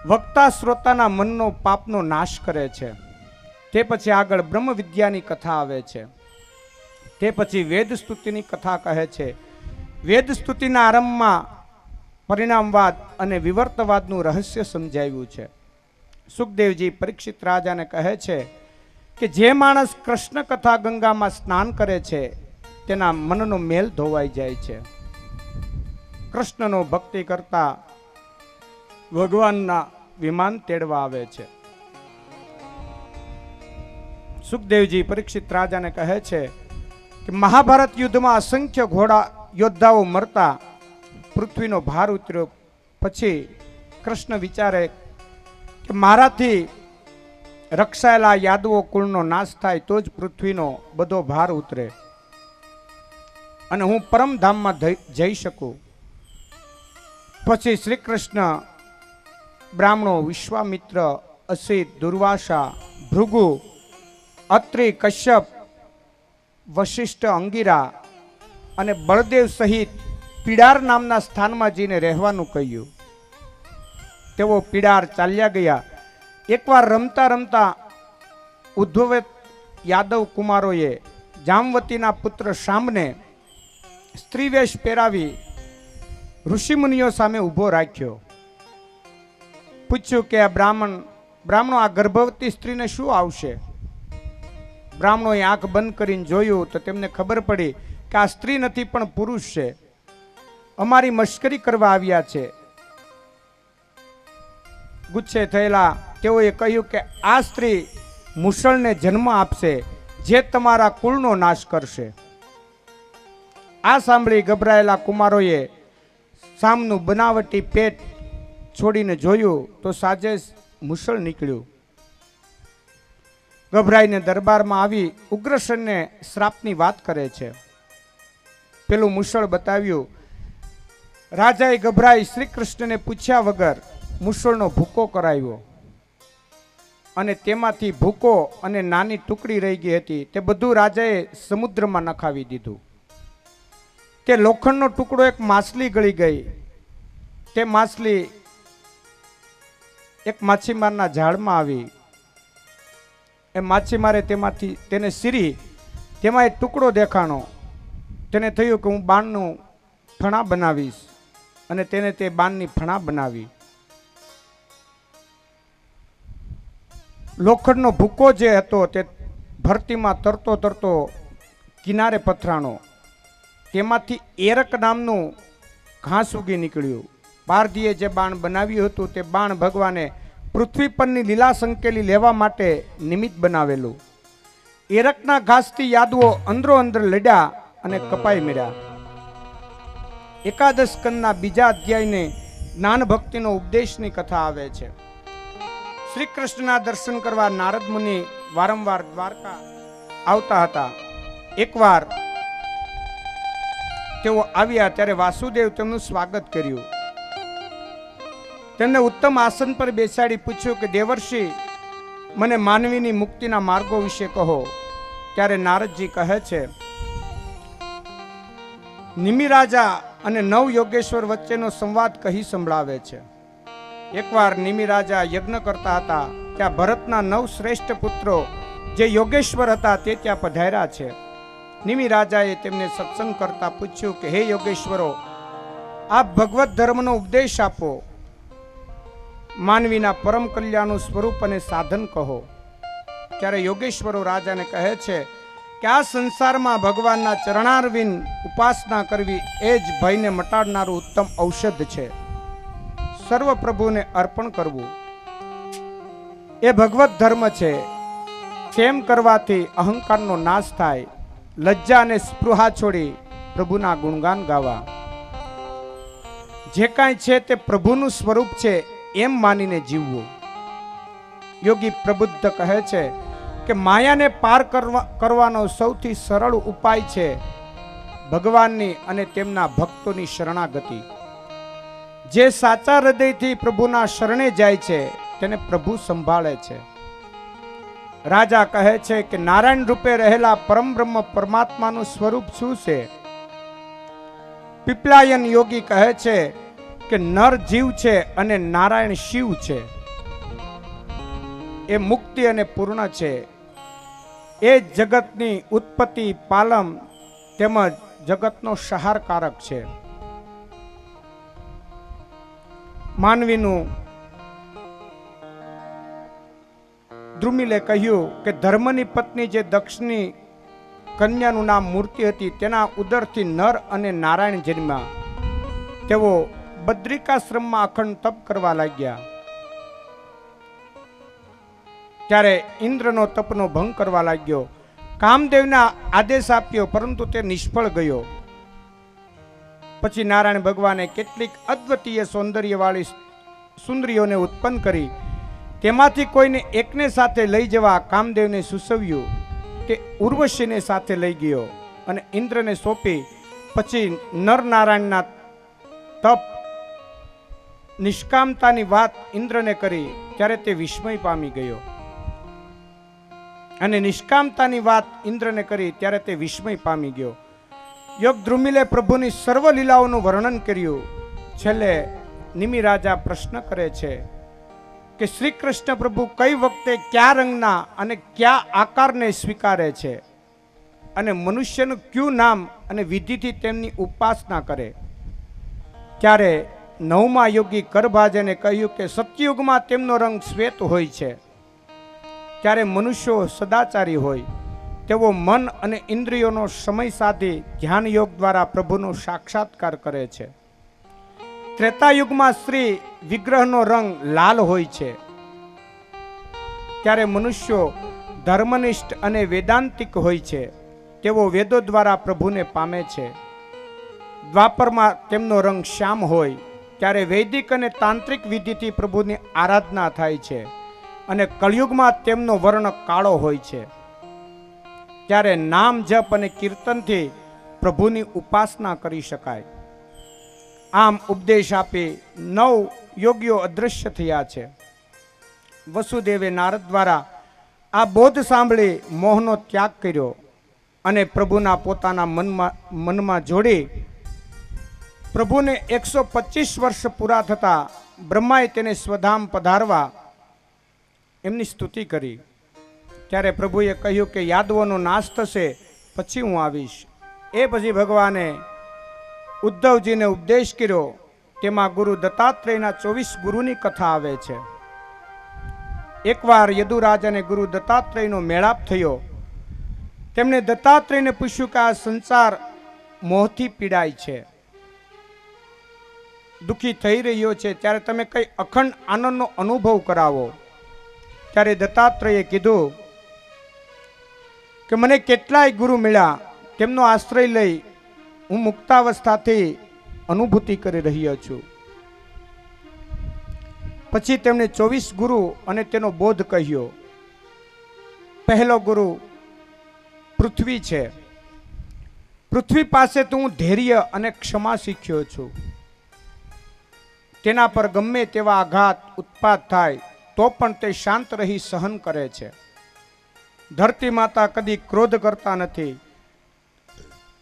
વક્તા શ્રોતાના મનનો પાપનો નાશ કરે છે. તે પછી આગળ બ્રહ્મ વિદ્યાની કથા આવે છે. તે પછી વેદ સ્તુતિની કથા કહે છે. વેદ સ્તુતિના આરંભમાં પરિણામવાદ અને વિવર્તવાદનું રહસ્ય સમજાવ્યું છે. સુખદેવજી પરીક્ષિત રાજાને કહે છે કે જે માણસ કૃષ્ણ કથા ગંગામાં સ્નાન કરે છે તેના મનનો મેલ ધોવાઈ જાય છે. કૃષ્ણનો ભક્તિ કરતા ભગવાનના વિમાન તેડવા આવે છે. સુખદેવજી પરીક્ષિત રાજાને કહે છે કે મહાભારત યુદ્ધમાં અસંખ્ય ઘોડા યોદ્ધાઓ મરતા પૃથ્વીનો ભાર ઉતર્યો. પછી કૃષ્ણ વિચારે કે મારાથી રક્ષાયેલા યાદવો કુળનો નાશ થાય તો જ પૃથ્વીનો બધો ભાર ઉતરે અને હું પરમધામમાં જઈ શકું. પછી શ્રી કૃષ્ણ બ્રાહ્મણો વિશ્વામિત્ર, અસિત, દુર્વાસા, ભૃગુ, અત્રિ, કશ્યપ, વશિષ્ઠ, અંગિરા અને બળદેવ સહિત પીડાર નામના સ્થાનમાં જઈને રહેવાનું કહ્યું. તેઓ પીડાર ચાલ્યા ગયા. એકવાર રમતા રમતા ઉદ્ધવ યાદવ કુમારોએ જામવતીના પુત્ર શામને સ્ત્રીવેશ પહેરાવી ઋષિમુનિઓ સામે ઊભો રાખ્યો. પૂછ્યું કે આ બ્રાહ્મણો આ ગર્ભવતી સ્ત્રીને શું આવશે. બ્રાહ્મણોએ આંખ બંધ કરીને જોયું તો તેમને ખબર પડી કે આ સ્ત્રી નથી પણ પુરુષ છે. અમારી મશ્કરી કરવા આવ્યા છે. ગુસ્સે થયેલા તેઓએ કહ્યું કે આ સ્ત્રી મુસળને જન્મ આપશે. જે તમારા કુળનો નાશ કરશે. આ સાંભળી ગભરાયેલા કુમારોએ સામનું બનાવટી પેટ છોડીને જોયું તો સાજે મુસળ નીકળ્યું. ગભરાઈને દરબારમાં આવી ઉગ્રસેનને શ્રાપની વાત કરે છે. પેલું મુસળ બતાવ્યું. રાજાએ ગભરાઈ શ્રી કૃષ્ણને પૂછ્યા વગર મુસળનો ભૂકો કરાવ્યો અને તેમાંથી ભૂકો અને નાની ટુકડી રહી ગઈ હતી તે બધું રાજાએ સમુદ્રમાં નખાવી દીધું. તે લોખંડનો ટુકડો એક માછલી ગળી ગઈ. તે માછલી એક માછીમારના ઝાડમાં આવી. એ માછીમારે તેમાંથી તેને સીરી તેમાં એક ટુકડો દેખાણો. તેને થયું કે હું બાણનું ફણા બનાવીશ અને તેને તે બાણની ફણા બનાવી. લોખંડનો ભૂકો જે હતો તે ભરતીમાં તરતો તરતો કિનારે પથરાણો. તેમાંથી એરક નામનું ઘાસ ઉગી નીકળ્યું. પારધીએ જે બાણ બનાવ્યું હતું તે બાણ ભગવાને પૃથ્વી પરની લીલા સંકેલી લેવા માટે નિમિત્ત બનાવેલું. એરકના ઘાસથી યાદવો અંદરો અંદર લડ્યા અને કપાઈ મળ્યા. એકાદશ સ્કંદના બીજા અધ્યાયને જ્ઞાન ભક્તિનો ઉપદેશની કથા આવે છે. શ્રી કૃષ્ણના દર્શન કરવા નારદ મુનિ વારંવાર દ્વારકા આવતા હતા. એકવાર તેઓ આવ્યા ત્યારે વાસુદેવ તેમનું સ્વાગત કર્યું. તેમને ઉત્તમ આસન પર બેસાડી પૂછ્યું કે દેવર્ષિ, મને માનવીની મુક્તિના માર્ગો વિશે કહો. ત્યારે નારદજી કહે છે, નિમિ રાજા અને નવ યોગેશ્વર વચ્ચેનો સંવાદ કહી સંભળાવે છે. એકવાર નિમિ રાજા યજ્ઞ કરતા હતા. ત્યાં ભરતના 9 શ્રેષ્ઠ પુત્રો જે યોગેશ્વર હતા તે ત્યાં પધાર્યા છે. નિમિ રાજાએ તેમને સત્સંગ કરતા પૂછ્યું કે હે યોગેશ્વરો, આપ ભગવત ધર્મનો ઉપદેશ આપો. માનવીના પરમ કલ્યાણનું સ્વરૂપ અને સાધન કહો. ત્યારે યોગેશ્વરો રાજાને કહે છે કે આ સંસારમાં ભગવાનના ચરણારવિંદ ઉપાસના કરવી એ જ ભયને મટાડનારું ઉત્તમ ઔષધ છે. સર્વ પ્રભુને અર્પણ કરવું એ ભગવત ધર્મ છે. તેમ કરવાથી અહંકારનો નાશ થાય. લજ્જા અને સ્પૃહા છોડી પ્રભુના ગુણગાન ગાવા. જે કાંઈ છે તે પ્રભુનું સ્વરૂપ છે એમ માનીને જીવવું. યોગી પ્રબુદ્ધ કહે છે કે માયાને પાર કરવાનો સૌથી સરળ ઉપાય છે ભગવાનની અને તેમના ભક્તોની શરણાગતિ. જે સાચા હૃદયથી પ્રભુના શરણે જાય છે તેને પ્રભુ સંભાળે છે. રાજા કહે છે કે નારાયણ રૂપે રહેલા પરમ બ્રહ્મ પરમાત્માનું સ્વરૂપ શું છે? પીપલાયન યોગી કહે છે કે નર જીવ છે અને નારાયણ શિવ છે. એ મુક્તિ અને પૂર્ણ છે. એ જગતની ઉત્પત્તિ, પાલન તેમજ જગતનો સહારકારક છે. માનવીનું દ્રુમિલે કહ્યું કે ધર્મની પત્ની જે દક્ષની કન્યાનું નામ મૂર્તિ હતી તેના ઉદરથી નર અને નારાયણ જન્મ્યા. તેઓ બદ્રિકાશ્રમમાં અખંડ તપ કરવા લાગ્યા. ત્યારે ઇન્દ્રનો તપનો ભંગ કરવા લાગ્યો. કામદેવના આદેશ આપ્યો પરંતુ તે નિષ્ફળ ગયો. પછી નારાયણ ભગવાને કેટલીક અદ્વિતીય સૌંદર્યવાળી સુંદરીઓને ઉત્પન્ન કરી તેમાંથી કોઈને એકને સાથે લઈ જવા કામદેવને સૂચવ્યું. તે ઉર્વશીને સાથે લઈ ગયો અને ઇન્દ્રને સોંપી. પછી નરનારાયણના તપ નિષ્કામતાની વાત ઇન્દ્રને કરી ત્યારે તે વિસ્મય પામી ગયો. અને નિષ્કામતાની વાત ઇન્દ્રને કરી ત્યારે તે વિસ્મય પામી ગયો. યોગ દ્રુમિલે પ્રભુની સર્વ લીલાઓનું વર્ણન કર્યું. છેલ્લે નિમિ રાજા પ્રશ્ન કરે છે કે શ્રી કૃષ્ણ પ્રભુ કઈ વખતે કયા રંગના અને કયા આકારને સ્વીકારે છે અને મનુષ્યનું કયું નામ અને વિધિથી તેમની ઉપાસના કરે. ત્યારે 9મા યોગી કરભાજને કહ્યું કે સતયુગમાં તેમનો રંગ શ્વેત હોય છે. ત્યારે મનુષ્યો સદાચારી હોય તેઓ મન અને ઇન્દ્રિયોનો સમય સાધી ધ્યાન યોગ દ્વારા પ્રભુનો સાક્ષાત્કાર કરે છે. ત્રેતાયુગમાં શ્રી વિગ્રહનો રંગ લાલ હોય છે. ત્યારે મનુષ્યો ધર્મનિષ્ઠ અને વેદાંતિક હોય છે તેઓ વેદો દ્વારા પ્રભુને પામે છે. દ્વાપરમાં તેમનો રંગ શ્યામ હોય ત્યારે વૈદિક અને તાંત્રિક વિધિથી પ્રભુની આરાધના થાય છે અને કળિયુગમાં તેમનો વર્ણ કાળો હોય છે. ત્યારે નામ જપ અને કીર્તનથી પ્રભુની ઉપાસના કરી શકાય. આમ ઉપદેશ આપી 9 યોગીઓ અદૃશ્ય થયા છે. વસુદેવે નારદ દ્વારા આ બોધ સાંભળી મોહનો ત્યાગ કર્યો અને પ્રભુના પોતાના મનમાં જોડી પ્રભુને 125 વર્ષ પૂરા થતા બ્રહ્માએ તેને સ્વધામ પધારવા એમની સ્તુતિ કરી. ત્યારે પ્રભુએ કહ્યું કે યાદવોનો નાશ થશે પછી હું આવીશ. એ પછી ભગવાને ઉદ્ધવજીને ઉપદેશ કર્યો. તેમાં ગુરુ દત્તાત્રેયના 24 ગુરુની કથા આવે છે. એકવાર યદુરાજ અને ગુરુ દત્તાત્રેયનો મેળાપ થયો. તેમણે દત્તાત્રેયને પૂછ્યું કે આ સંસાર મોહથી પીડાય છે, દુઃખી થઈ રહ્યો છે, ત્યારે તમે કઈ અખંડ આનંદનો અનુભવ કરાવો. ત્યારે દત્તાત્રેયે કીધું કે મને કેટલાય ગુરુ મળ્યા, તેમનો આશ્રય લઈ હું મુક્તાવસ્થાથી અનુભૂતિ કરી રહ્યો છું. પછી તેમણે 24 ગુરુ અને તેનો બોધ કહ્યો. પહેલો ગુરુ પૃથ્વી છે. પૃથ્વી પાસે તો હું ધૈર્ય અને ક્ષમા શીખ્યો છું. તેના પર ગમે તેવા આઘાત ઉત્પાત થાય તો પણ તે શાંત રહી સહન કરે છે. ધરતી માતા કદી ક્રોધ કરતા નથી,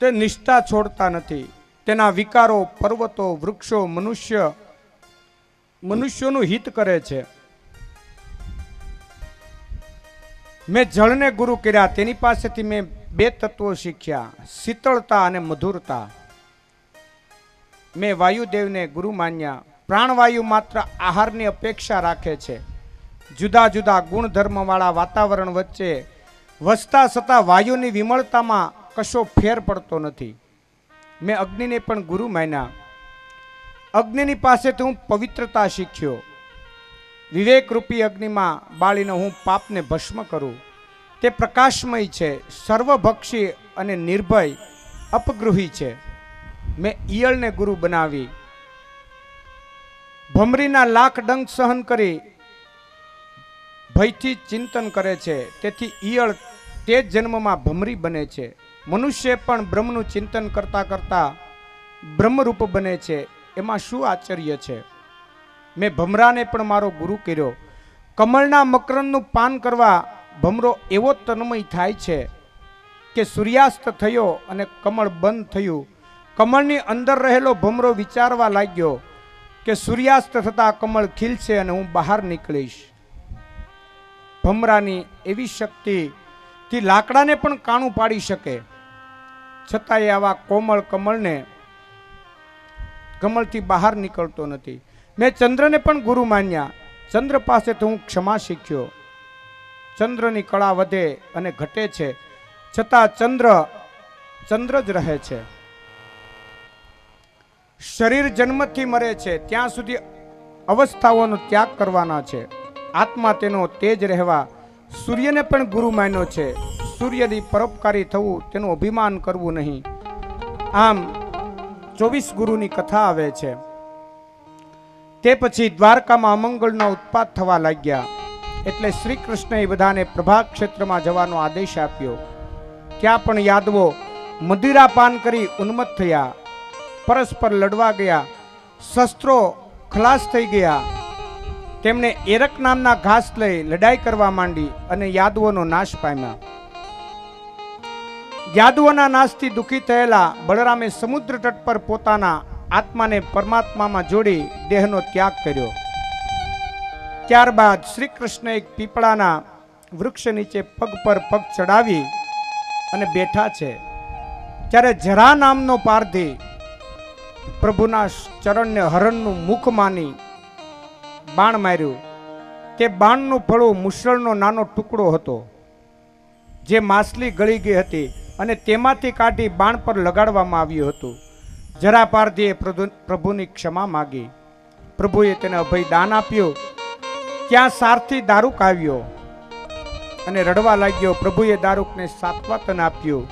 તે નિષ્ઠા છોડતા નથી. તેના વિકારો પર્વતો, વૃક્ષો, મનુષ્યોનું હિત કરે છે. મેં જળને ગુરુ કર્યા, તેની પાસેથી મેં 2 તત્વો શીખ્યા, શીતળતા અને મધુરતા. મેં વાયુદેવને ગુરુ માન્યા. પ્રાણવાયુ માત્ર આહારની અપેક્ષા રાખે છે. જુદા જુદા ગુણધર્મવાળા વાતાવરણ વચ્ચે વસતા છતાં વાયુની વિમળતામાં કશો ફેર પડતો નથી. મેં અગ્નિને પણ ગુરુ માન્યા. અગ્નિની પાસેથી હું પવિત્રતા શીખ્યો. વિવેકરૂપી અગ્નિમાં બાળીને હું પાપને ભસ્મ કરું. તે પ્રકાશમય છે, સર્વભક્ષી અને નિર્ભય અપગૃહી છે. મેં ઈયળને ગુરુ બનાવી. ભમરીના લાખ ડંખ સહન કરી ભયથી ચિંતન કરે છે, તેથી ઈયળ તે જ જન્મમાં ભમરી બને છે. મનુષ્ય પણ બ્રહ્મનું ચિંતન કરતા કરતા બ્રહ્મરૂપ બને છે. એમાં શું આશ્ચર્ય છે? મેં ભમરાને પણ મારો ગુરુ કર્યો. કમળના મકરંદનું પાન કરવા ભમરો એવો તન્મય થાય છે કે સૂર્યાસ્ત થયો અને કમળ બંધ થયું. કમળની અંદર રહેલો ભમરો વિચારવા લાગ્યો કે સૂર્યાસ્ત થતા કમળ ખીલશે અને હું બહાર નીકળીશ. ભમરાની એવી શક્તિથી લાકડાને પણ કાણું પાડી શકે, છતાંય આવા કોમળ કમળથી બહાર નીકળતો નથી. મેં ચંદ્રને પણ ગુરુ માન્યા. ચંદ્ર પાસેથી હું ક્ષમા શીખ્યો. ચંદ્રની કળા વધે અને ઘટે છે, છતાં ચંદ્ર જ રહે છે. શરીર જન્મથી મરે છે ત્યાં સુધી અવસ્થાઓનો ત્યાગ કરવાના છે. આત્મા તેનો તેજ રહેવા સૂર્યને પણ ગુરુ માન્યો છે. સૂર્યની પરોપકારી થવું, તેનું અભિમાન કરવું નહીં. આમ 24 ગુરુની કથા આવે છે. તે પછી દ્વારકામાં અમંગળનો ઉત્પાત થવા લાગ્યા. એટલે શ્રી કૃષ્ણએ બધાને પ્રભાત ક્ષેત્રમાં જવાનો આદેશ આપ્યો. ત્યાં પણ યાદવો મદિરાપાન કરી ઉન્મત્ત થયા, પરસ્પર લડવા ગયા, શસ્ત્રો ખલાસ થઈ ગયા. તેમણે એરક નામના ઘાસ લઈ લડાઈ કરવા માંડી અને યાદવોનો નાશ પામ્યા. યાદવોના નાશથી દુઃખી થયેલા બળરામે સમુદ્ર તટ પર પોતાના આત્માને પરમાત્મામાં જોડી દેહનો ત્યાગ કર્યો. ત્યારબાદ શ્રી કૃષ્ણ એક પીપળાના વૃક્ષ નીચે પગ પર પગ ચડાવી અને બેઠા છે. ત્યારે જરા નામનો પારધી પ્રભુના ચરણને હરણનું મુખ માની બાણ માર્યું. તે બાણનું ફળું મુસળનો નાનો ટુકડો હતો, જે માછલી ગળી ગઈ હતી અને તેમાંથી કાઢી બાણ પર લગાડવામાં આવ્યું હતું. જરા પારધીએ પ્રભુની ક્ષમા માગી. પ્રભુએ તેને અભય દાન આપ્યું. ત્યાં સારથી દારૂક આવ્યો. અને રડવા લાગ્યો. પ્રભુએ દારૂકને સાત્વતન આપ્યું,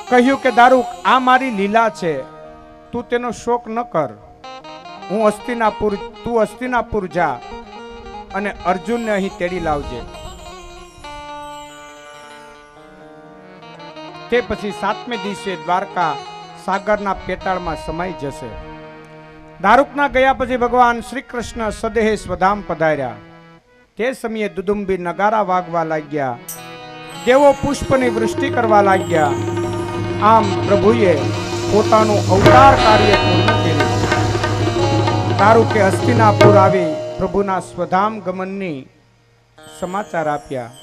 કહ્યું કે દારૂક, આ મારી લીલા છે, તું તેનો શોક ન કર. તું હસ્તિનાપુર જા અને અર્જુનને અહીં તેડી લાવજે. તે પછી 7મે દિવસે દ્વારકા સાગરના પેટાળમાં સમાઈ જશે. દારૂકના ગયા પછી ભગવાન શ્રી કૃષ્ણ સદેહે સ્વધામ પધાર્યા. તે સમયે દુદુંબી નગારા વાગવા લાગ્યા, દેવો પુષ્પની વૃષ્ટિ કરવા લાગ્યા. આમ પ્રભુએ પોતાનું અવતાર કાર્ય પૂર્ણ કર્યું. દારૂકે હસ્તિનાપુર આવી પ્રભુના સ્વધામ ગમનની સમાચાર આપ્યા.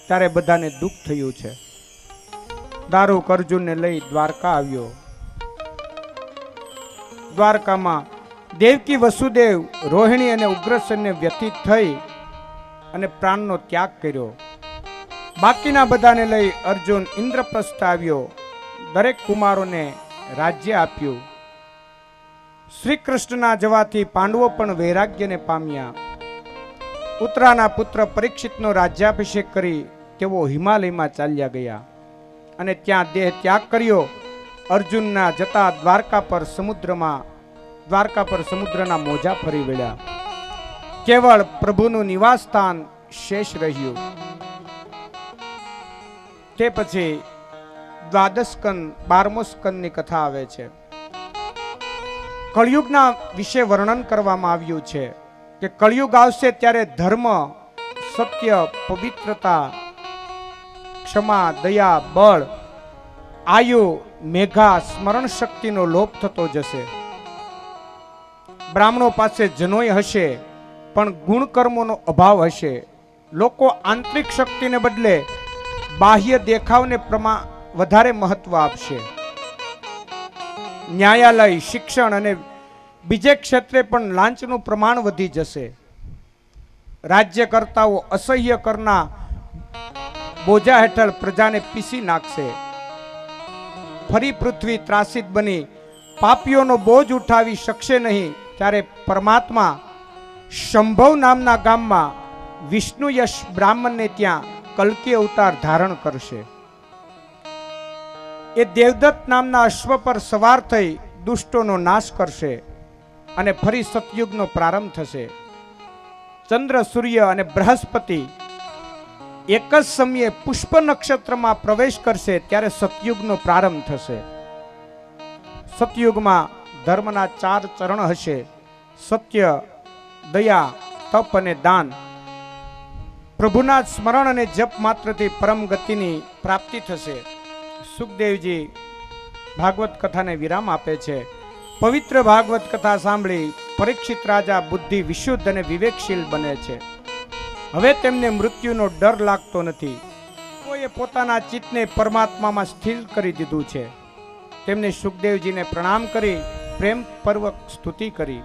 ત્યારે બધાને દુઃખ થયું છે. દારૂક અર્જુનને લઈ દ્વારકા આવ્યો. દ્વારકામાં દેવકી, વસુદેવ, રોહિણી અને ઉગ્રસેનને વ્યથિત થઈ અને પ્રાણનો ત્યાગ કર્યો. બાકીના બધાને લઈ અર્જુન ઇન્દ્રપ્રસ્થ આવ્યો. દરેક કુમારોને રાજ્ય આપ્યું. શ્રી કૃષ્ણના જવાથી પાંડવો પણ વૈરાગ્યને પામ્યા. ઉત્તરાના પુત્ર પરીક્ષિતનો રાજ્યાભિષેક કરી તેઓ હિમાલયમાં ચાલ્યા ગયા અને ત્યાં દેહ ત્યાગ કર્યો. અર્જુનના જતા દ્વારકા પર સમુદ્રના મોજા ફરી વળ્યા. કેવળ પ્રભુનું નિવાસ સ્થાન શેષ રહ્યું. તે પછી 12 સ્કંદ 12મો સ્કંદની કથા આવે છે. કળિયુગના વિશે વર્ણન કરવામાં આવ્યું છે કે કળિયુગ આવશે ત્યારે ધર્મ, સત્ય, પવિત્રતા, ક્ષમા, દયા, બળ, આયુ, મેઘા, સ્મરણ શક્તિનો લોપ થતો જશે. બ્રાહ્મણો પાસે જનોય હશે પણ ગુણકર્મોનો અભાવ હશે. લોકો આંતરિક શક્તિને બદલે બાહ્ય દેખાવને વધારે મહત્વ આપશે. ન્યાયાલય, શિક્ષણ અને બીજે ક્ષેત્રે પણ લાંચનું પ્રમાણ વધી જશે. રાજ્યકર્તાઓ અસહ્ય કરના બોજા હેઠળ પ્રજાને પીસી નાખશે. ફરી પૃથ્વી ત્રાસિત બની પાપીઓનો બોજ ઉઠાવી શકશે નહીં. ત્યારે પરમાત્મા શંભવ નામના ગામમાં વિષ્ણુ યશ બ્રાહ્મણને ત્યાં કલ્કી અવતાર ધારણ કરશે. એ દેવદત્ત નામના અશ્વ પર સવાર થઈ દુષ્ટોનો નાશ કરશે અને ફરી સતયુગનો પ્રારંભ થશે. ચંદ્ર, સૂર્ય અને બૃહસ્પતિ એક જ સમયે પુષ્પ નક્ષત્રમાં પ્રવેશ કરશે ત્યારે સતયુગનો પ્રારંભ થશે. સતયુગમાં ધર્મના 4 ચરણ હશે: સત્ય, દયા, તપ અને દાન. પ્રભુના સ્મરણ અને જપ માત્રથી પરમ ગતિની પ્રાપ્તિ થશે. સુખદેવજી ભાગવત કથાને વિરામ આપે છે. પવિત્ર ભાગવત કથા સાંભળી પરીક્ષિત રાજા બુદ્ધિ વિશુદ્ધ અને વિવેકશીલ બને છે. હવે તેમને મૃત્યુનો ડર લાગતો નથી. કોઈએ પોતાના ચિત્તને પરમાત્મામાં સ્થિર કરી દીધું છે. તેમને સુખદેવજીને પ્રણામ કરી પ્રેમપૂર્વક સ્તુતિ કરી.